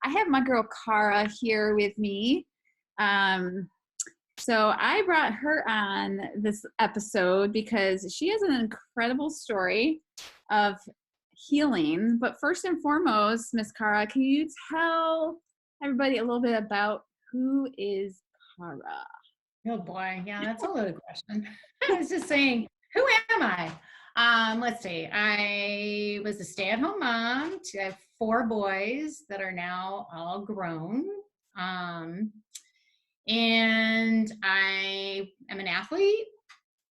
I have my girl Cara here with me. So I brought her on this episode because she has an incredible story of healing. But first and foremost, Miss Cara, can you tell everybody a little bit about who is Cara? Oh boy, yeah, that's a loaded question. I was just saying, who am I? Let's see. I was a stay-at-home mom. I have 4 boys that are now all grown. And I am an athlete,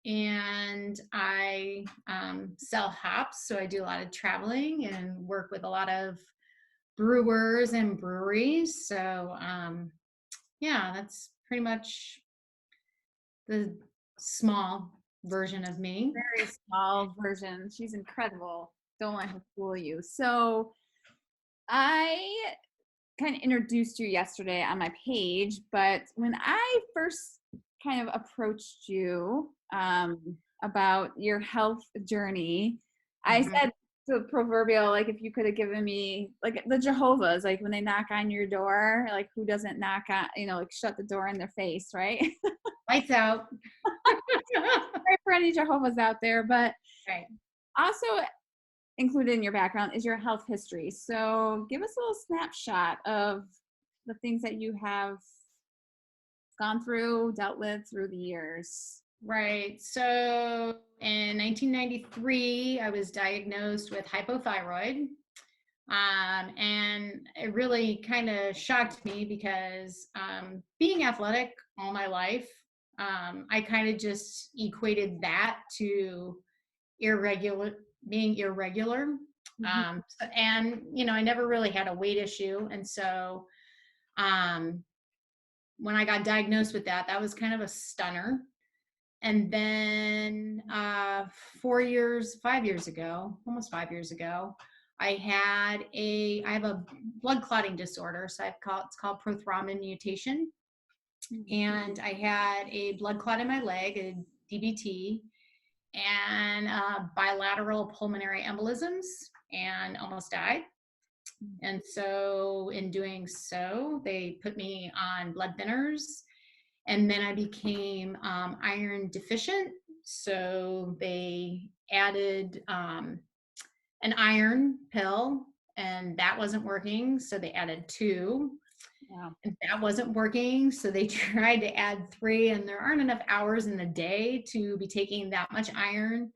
and I sell hops. So I do a lot of traveling and work with a lot of brewers and breweries. So yeah, that's pretty much the small version of me. Very small version. She's incredible. Don't let her fool you. So I kind of introduced you yesterday on my page, but when I first kind of approached you about your health journey, I said the proverbial, like, if you could have given me, like, the Jehovah's, like, when they knock on your door, like, who doesn't knock on, like, shut the door in their face, right? Lights out. Sorry for any Jehovah's out there, but Right. also included in your background is your health history. So give us a little snapshot of the things that you have gone through, dealt with through the years. Right. So in 1993, I was diagnosed with hypothyroid. And it really kind of shocked me because being athletic all my life, I kind of just equated that to being irregular. And, I never really had a weight issue. And so when I got diagnosed with that, that was kind of a stunner. And then 5 years ago, almost 5 years ago, I have a blood clotting disorder. So it's called Prothrombin mutation. And I had a blood clot in my leg, a DVT, and bilateral pulmonary embolisms, and almost died. And so in doing so, they put me on blood thinners, and then I became iron deficient. So they added an iron pill, and that wasn't working. So they added 2. Wow. And that wasn't working. So they tried to add 3, and there aren't enough hours in the day to be taking that much iron.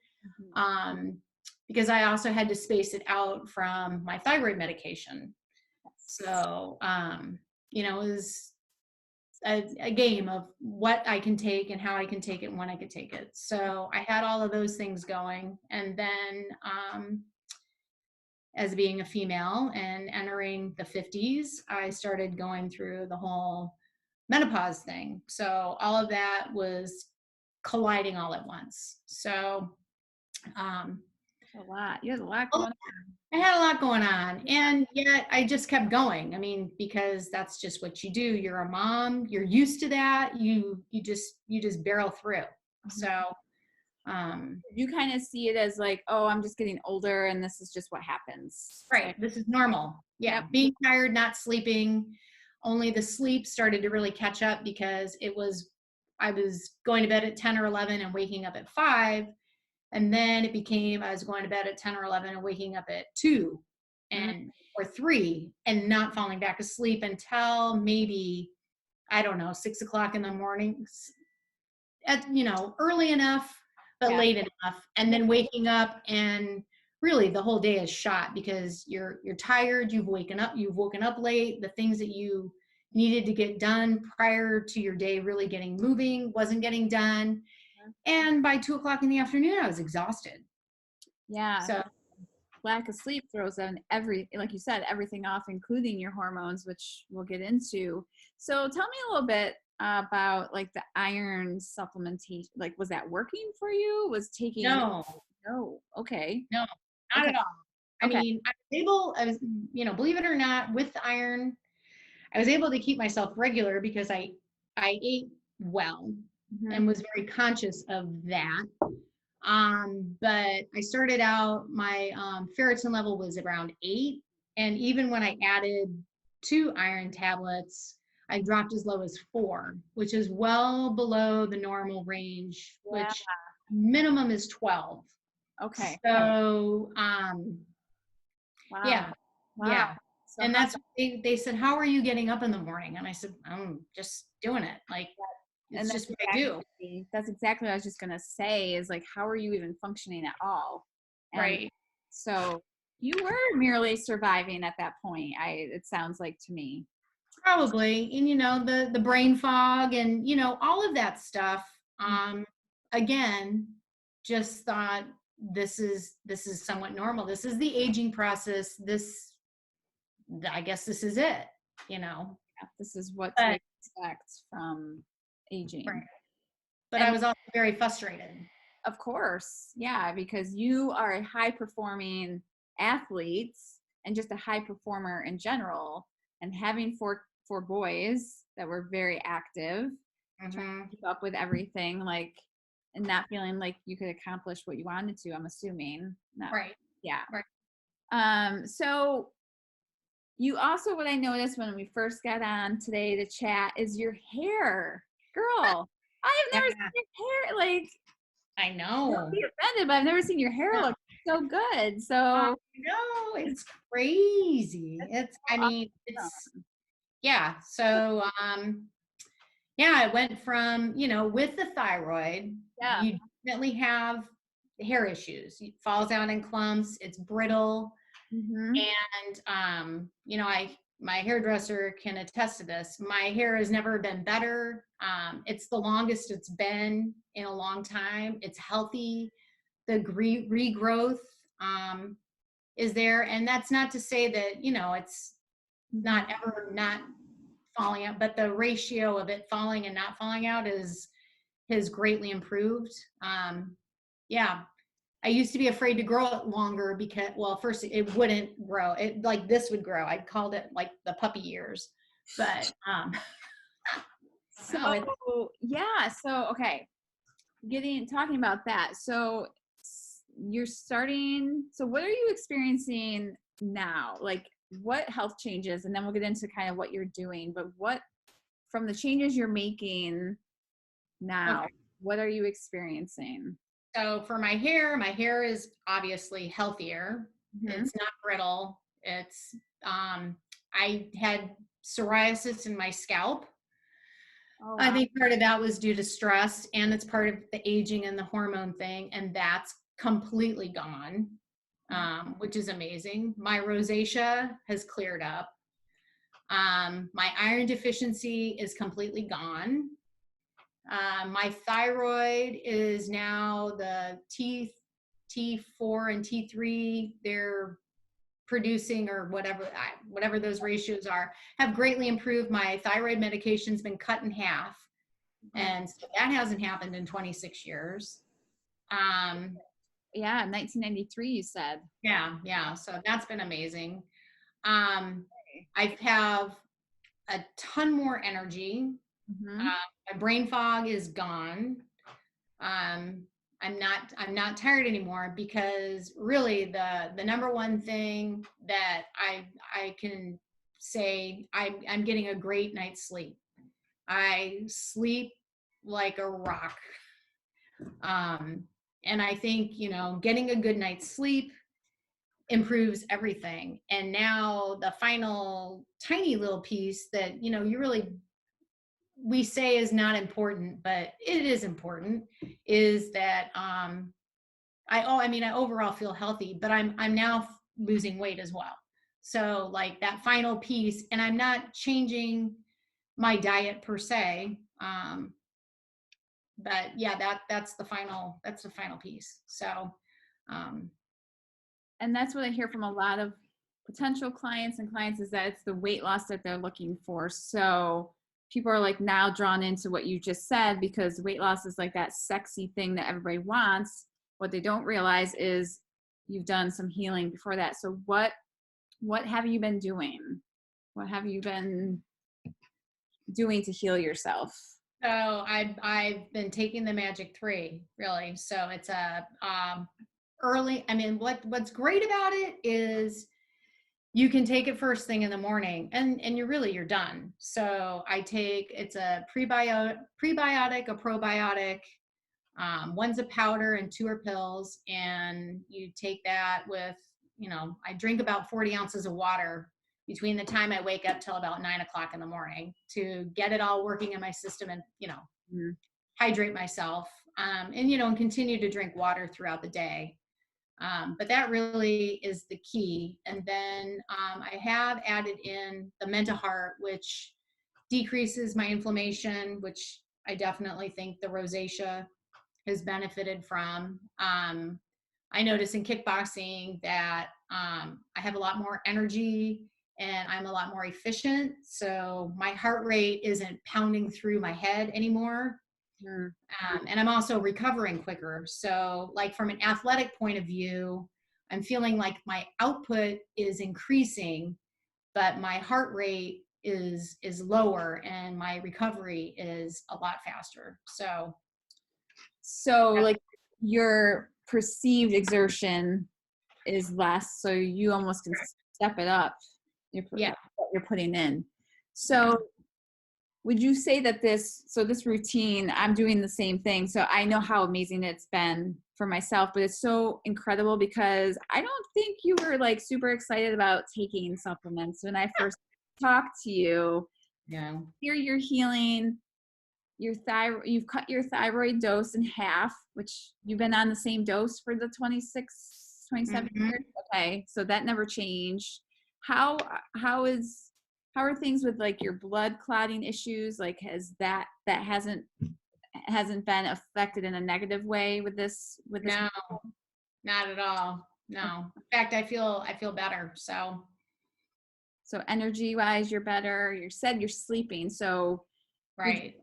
Because I also had to space it out from my thyroid medication. So, it was a game of what I can take and how I can take it and when I could take it. So I had all of those things going. And then as being a female and entering the 50s, I started going through the whole menopause thing. So all of that was colliding all at once. So a lot. You had a lot going on. I had a lot going on, and yet I just kept going. I mean, because that's just what you do. You're a mom. You're used to that. You just barrel through. So you kind of see it as like, oh, I'm just getting older, and this is just what happens. Right. This is normal. Yeah. Yep. Being tired, not sleeping. Only the sleep started to really catch up because I was going to bed at 10 or 11 and waking up at 5. And then it became, I was going to bed at 10 or 11 and waking up at 2 or 3 and not falling back asleep until maybe, I don't know, 6 o'clock in the morning, early enough, but late enough. And then waking up, and really the whole day is shot because you're tired. You've woken up late. The things that you needed to get done prior to your day really getting moving wasn't getting done. And by 2 o'clock in the afternoon, I was exhausted. Yeah. So lack of sleep throws on like you said, everything off, including your hormones, which we'll get into. So tell me a little bit about like the iron supplementation. Like, was that working for you? Was taking? No. Okay. No, not at all. I mean, I was, believe it or not, with the iron, I was able to keep myself regular because I ate well. And was very conscious of that. But I started out, my ferritin level was around 8. And even when I added 2 iron tablets. I dropped as low as 4, which is well below the normal range, Yeah. which minimum is 12. Okay. So, Wow. yeah, Wow. yeah. So And how that's, they said, how are you getting up in the morning? And I said, I'm just doing it. Like, and it's just what I do. that's exactly what I was just gonna say is like, how are you even functioning at all? And Right. so you were merely surviving at that point. It sounds like to me. Probably. And, the brain fog and, all of that stuff. Mm. Again, just thought this is somewhat normal. This is the aging process. I guess this is it, you know. Yeah, this is what to But expect from aging. right. But I And was also very frustrated. of course, yeah, because you are a high performing athlete and just a high performer in general. And having four boys that were very active, trying Hmm. to keep up with everything, like, and not feeling like you could accomplish what you wanted to, I'm assuming. No. Right. Yeah. Right. So you also, what I noticed when we first got on today to chat is your hair. Girl, I have Yeah, never seen your hair. Like, I don't know. be offended, but I've never seen your hair No, look so good. I So know. It's crazy. I mean, it's, awesome. yeah. So, yeah, I went from, with the thyroid, Yeah. you definitely have hair issues. It falls out in clumps, it's brittle. Mm-hmm. And, my hairdresser can attest to this. My hair has never been better. It's the longest it's been in a long time. It's healthy. The regrowth, is there. And that's not to say that, it's Mm-hmm. not ever not falling out, but the ratio of it falling and not falling out has greatly improved. Yeah, I used to be afraid to grow it longer because, well, first it wouldn't grow. It like this would grow. I called it like the puppy ears, but So no, it's yeah, so okay, talking about that. So you're starting. So what are you experiencing now? Like what health changes, and then we'll get into kind of what you're doing. But what from the changes you're making now, okay. what are you experiencing? So for my hair is obviously healthier. Mm-hmm. It's not brittle. It's I had psoriasis in my scalp. Oh I wow. think part of that was due to stress, and it's part of the aging and the hormone thing, and that's completely gone, which is amazing. My rosacea has cleared up. My iron deficiency is completely gone. My thyroid is now the T4 and T3. They're producing, or whatever those ratios are, have greatly improved. My thyroid medication's been cut in half, Okay. and so that hasn't happened in 26 years. Um, Yeah, 1993 you said. yeah, so that's been amazing. Um, I have a ton more energy. Mm-hmm. My brain fog is gone. Um, I'm not tired anymore, because really the number one thing that I can say, I'm getting a great night's sleep. I sleep like a rock. Um, and I think, getting a good night's sleep improves everything. And now the final tiny little piece that, we say is not important, but it is important, is that, I overall feel healthy, but I'm now losing weight as well. So like that final piece, and I'm not changing my diet per se. But yeah, that's the final piece. So, um, And that's what I hear from a lot of potential clients and clients is that it's the weight loss that they're looking for. So people are like now drawn into what you just said because weight loss is like that sexy thing that everybody wants. What they don't realize is you've done some healing before that. So what have you been doing? What have you been doing to heal yourself? so I've been taking the magic 3, really. So it's a, early. I mean, what's great about it is You can take it first thing in the morning, and you're done. So I take, it's a prebiotic, a probiotic. One's a powder and two are pills, and you take that with, I drink about 40 ounces of water between the time I wake up till about 9 o'clock in the morning to get it all working in my system, and Mhm. hydrate myself, and continue to drink water throughout the day. But that really is the key. And then I have added in the Mentahart, which decreases my inflammation, which I definitely think the rosacea has benefited from. I notice in kickboxing that I have a lot more energy and I'm a lot more efficient. So my heart rate isn't pounding through my head anymore. Mm. And I'm also recovering quicker. So, like from an athletic point of view, I'm feeling like my output is increasing, but my heart rate is lower, and my recovery is a lot faster. So like your perceived exertion is less, so you almost can step it up. Yeah, What you're putting in. yeah, So would you say that this routine, I'm doing the same thing. So I know how amazing it's been for myself, but it's so incredible because I don't think you were like super excited about taking supplements when I first talked to you. yeah. Here you're healing your thyroid, you've cut your thyroid dose in half, which you've been on the same dose for the 26, 27 Mhm. years. Okay. So that never changed. How, how is, how are things with like your blood clotting issues? Like has that hasn't been affected in a negative way with this? No, not at all. No. In fact, I feel better. So, So energy wise, you're better. You said you're sleeping. So would right.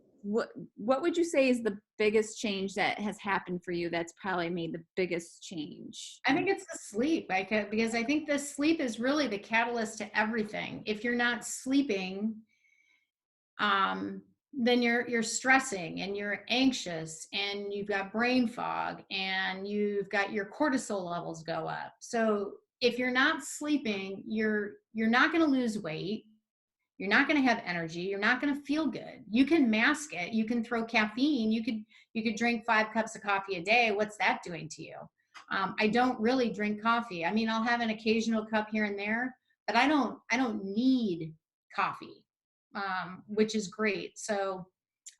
what would you say is the biggest change that has happened for you that's probably made the biggest change? I think it's the sleep, like, because I think the sleep is really the catalyst to everything. If you're not sleeping, um, then you're stressing and you're anxious and you've got brain fog and you've got your cortisol levels go up. So if you're not sleeping, you're not going to lose weight. You're not going to have energy. You're not going to feel good. You can mask it. You can throw caffeine. You could drink 5 cups of coffee a day. What's that doing to you? I don't really drink coffee. I mean, I'll have an occasional cup here and there, but I don't need coffee, which is great. So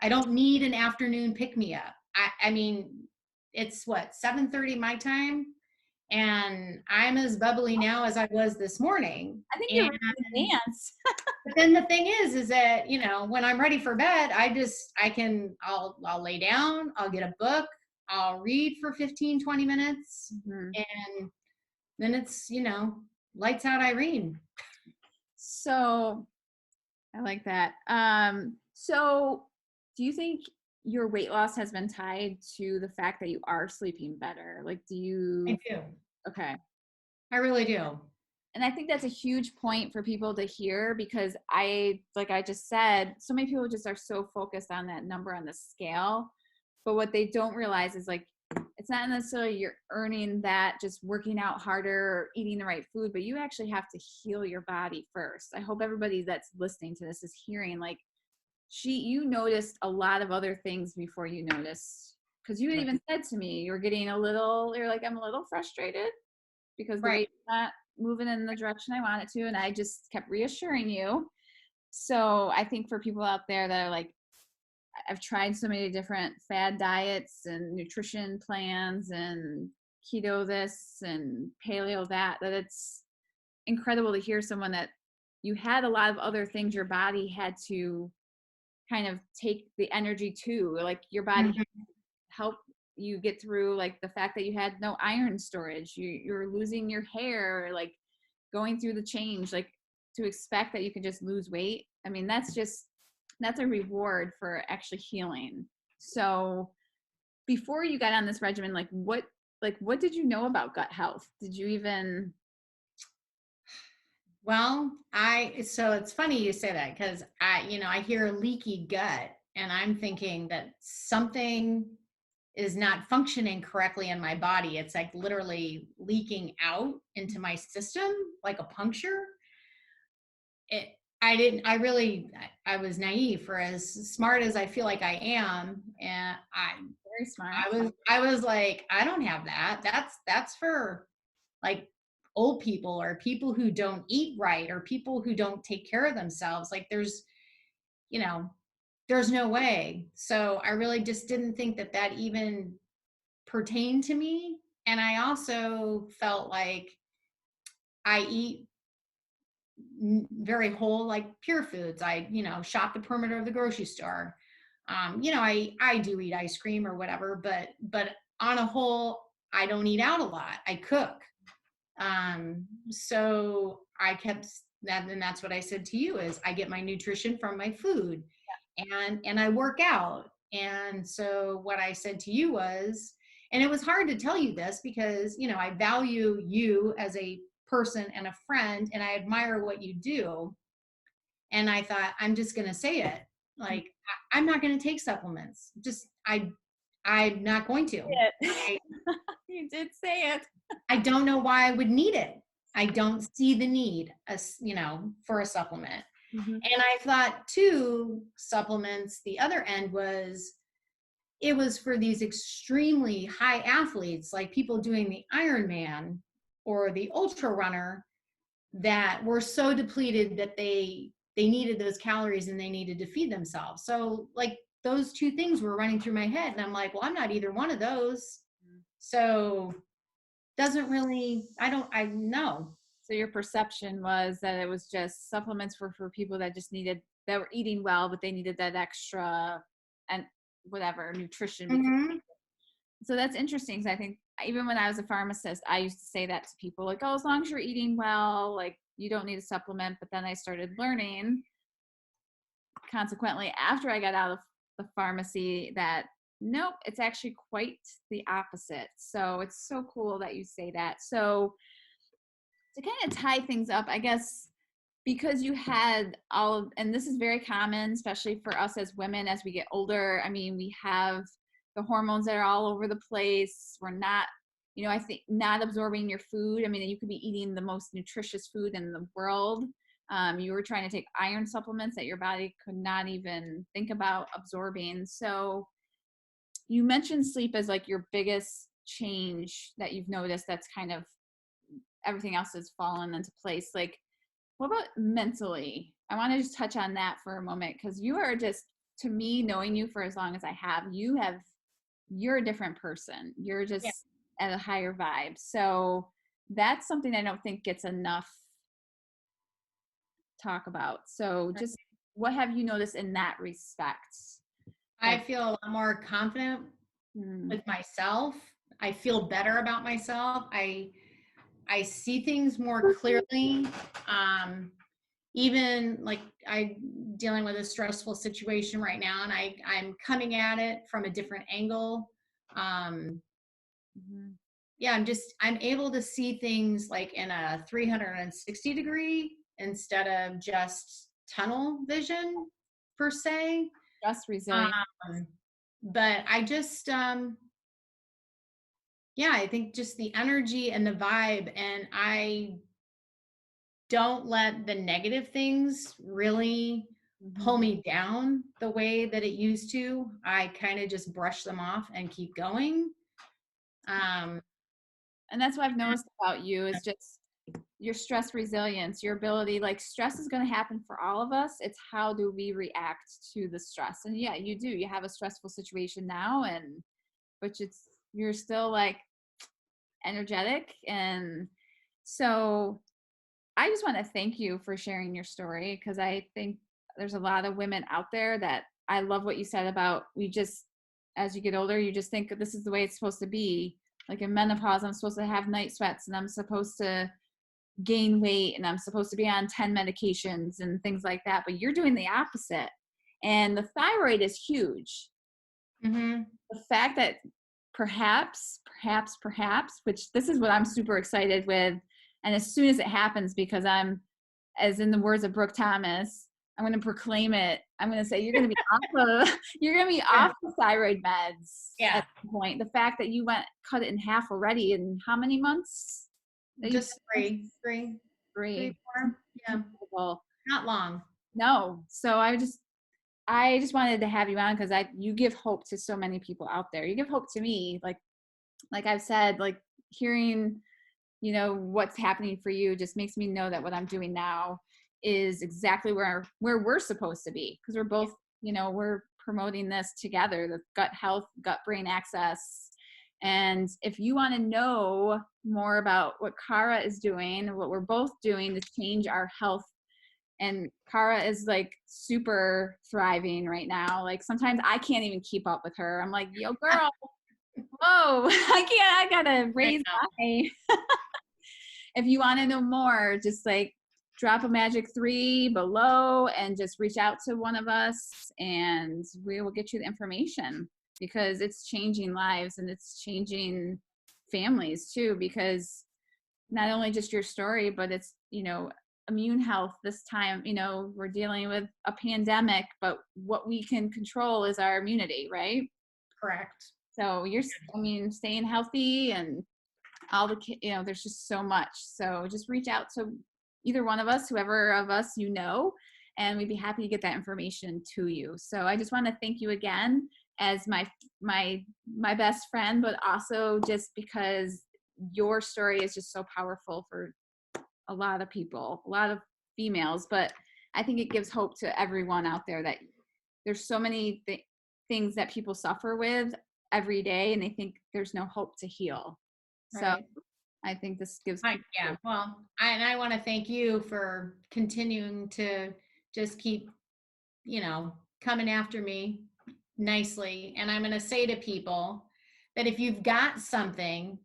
I don't need an afternoon pick me up. I mean, it's what, 7:30 my time, and I'm as bubbly now as I was this morning. I think you're And ready to dance. but then the thing is that, when I'm ready for bed, I'll lay down, I'll get a book, I'll read for 15, 20 minutes, Mhm. and then it's, lights out Irene. So I like that. So do you think your weight loss has been tied to the fact that you are sleeping better? Like, do I you, do. okay. I really do. And I think that's a huge point for people to hear because like I just said, so many people just are so focused on that number on the scale. But what they don't realize is like, it's not necessarily you're earning that just working out harder or eating the right food, but you actually have to heal your body first. I hope everybody that's listening to this is hearing like, you noticed a lot of other things before you noticed. Because you had Right. even said to me, you're like, I'm a little frustrated because the Right. weight's not moving in the direction I want it to. And I just kept reassuring you. So I think for people out there that are like, I've tried so many different fad diets and nutrition plans and keto this and paleo that it's incredible to hear someone that you had a lot of other things your body had to kind of take the energy to, like your body Mhm. help you get through like the fact that you had no iron storage, you're losing your hair, like going through the change, like to expect that you can just lose weight. I mean, that's a reward for actually healing. So before you got on this regimen, like what did you know about gut health? Did you even Well, so it's funny you say that, because I hear leaky gut, and I'm thinking that something is not functioning correctly in my body. It's like literally leaking out into my system like a puncture. I was naive for as smart as I feel like I am. And Very smart. I was like, I don't have that. That's for like old people or people who don't eat right or people who don't take care of themselves. Like you know, there's no way. So I really just didn't think that that even pertained to me. And I also felt like I eat very whole, like pure foods. I, shop the perimeter of the grocery store. I do eat ice cream or whatever, but on a whole, I don't eat out a lot. I cook. So I kept that, and that's what I said to you is I get my nutrition from my food, and I work out. And so what I said to you was, and it was hard to tell you this because, I value you as a person and a friend, and I admire what you do. And I thought, I'm just going to say it. Like, I'm not going to take supplements. I'm not going to. You did say it. I don't know why I would need it. I don't see the need, for a supplement. Mm-hmm. And I thought too, supplements, the other end it was for these extremely high athletes, like people doing the Ironman or the ultra runner that were so depleted that they needed those calories and they needed to feed themselves. So like those two things were running through my head. And I'm like, well, I'm not either one of those. So I know. So your perception was that it was just supplements were for people that that were eating well, but they needed that extra and whatever nutrition. Mm-hmm. So that's interesting because I think even when I was a pharmacist, I used to say that to people like, oh, as long as you're eating well, like you don't need a supplement. But then I started learning consequently after I got out of the pharmacy that nope, it's actually quite the opposite. So it's so cool that you say that. So to kind of tie things up, I guess, because you had and this is very common, especially for us as women as we get older. I mean, we have the hormones that are all over the place. We're not, I think not absorbing your food. I mean, you could be eating the most nutritious food in the world. You were trying to take iron supplements that your body could not even think about absorbing. So you mentioned sleep as like your biggest change that you've noticed that's kind of everything else has fallen into place. Like, what about mentally? I want to just touch on that for a moment because you are just, to me, knowing you for as long as I have, you're a different person. You're just at a higher vibe. So that's something I don't think gets enough talk about. So just what have you noticed in that respect? I feel a lot more confident with myself. I feel better about myself. I see things more clearly. Even like I'm dealing with a stressful situation right now, and I'm coming at it from a different angle. Yeah, I'm able to see things like in a 360 degree instead of just tunnel vision per se. Just resilient. But I just I think just the energy and the vibe, and I don't let the negative things really pull me down the way that it used to. I kind of just brush them off and keep going. And that's what I've noticed about you is just your stress resilience, your ability, like stress is going to happen for all of us. It's how do we react to the stress? And yeah, you do. You have a stressful situation now, but you're still like energetic. And so I just want to thank you for sharing your story because I think there's a lot of women out there that I love what you said about as you get older, you just think this is the way it's supposed to be. Like in menopause, I'm supposed to have night sweats and I'm supposed to gain weight and I'm supposed to be on 10 medications and things like that. But you're doing the opposite. And the thyroid is huge. The fact that perhaps, which this is what I'm super excited with. And as soon as it happens, because as in the words of Brooke Thomas, I'm going to proclaim it. I'm going to say you're going to be off the thyroid meds at this point. The fact that you cut it in half already in how many months? Just three, 4. yeah. Not long. No. So I just wanted to have you on because you give hope to so many people out there. You give hope to me, like I've said, like hearing, what's happening for you just makes me know that what I'm doing now is exactly where we're supposed to be, because we're both, we're promoting this together, the gut health, gut brain access. And if you want to know more about what Kara is doing, what we're both doing to change our health, and Kara is like super thriving right now. Like sometimes I can't even keep up with her. I'm like, yo, girl, whoa, I gotta raise my. If you want to know more, just like drop a magic 3 below and just reach out to one of us and we will get you the information, because it's changing lives and it's changing families too, because not only just your story, but it's, immune health this time. We're dealing with a pandemic, but what we can control is our immunity, right? Correct. So staying healthy and all the, there's just so much. So just reach out to either one of us, whoever of us, and we'd be happy to get that information to you. So I just want to thank you again as my best friend, but also just because your story is just so powerful for a lot of people, a lot of females, but I think it gives hope to everyone out there that there's so many things that people suffer with every day and they think there's no hope to heal. Right. So I think this gives yeah. Well, I want to thank you for continuing to just keep, coming after me nicely. And I'm going to say to people that if you've got something,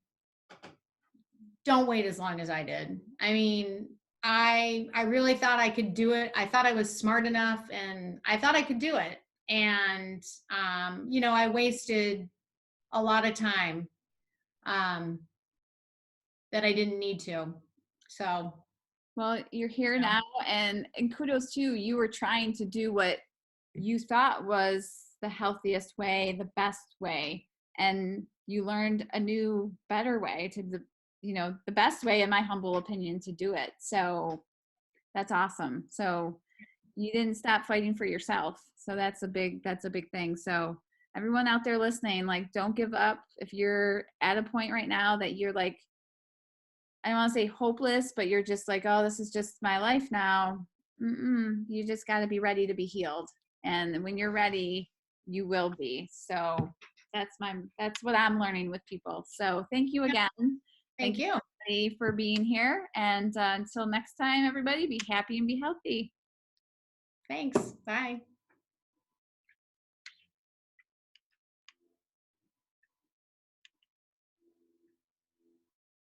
don't wait as long as I did. I mean, I really thought I could do it. I thought I was smart enough and I thought I could do it. And, I wasted a lot of time that I didn't need to. So. Well, you're here now, and kudos to you. You were trying to do what you thought was the healthiest way, the best way, and you learned a new, better way to the best way, in my humble opinion, to do it. So that's awesome. So you didn't stop fighting for yourself. So that's a big thing. So everyone out there listening, like, don't give up. If you're at a point right now that you're like, I don't want to say hopeless, but you're just like, oh, this is just my life now. You just got to be ready to be healed. And when you're ready, you will be. So that's what I'm learning with people. So thank you again. Thank you everybody for being here. And until next time, everybody, be happy and be healthy. Thanks. Bye.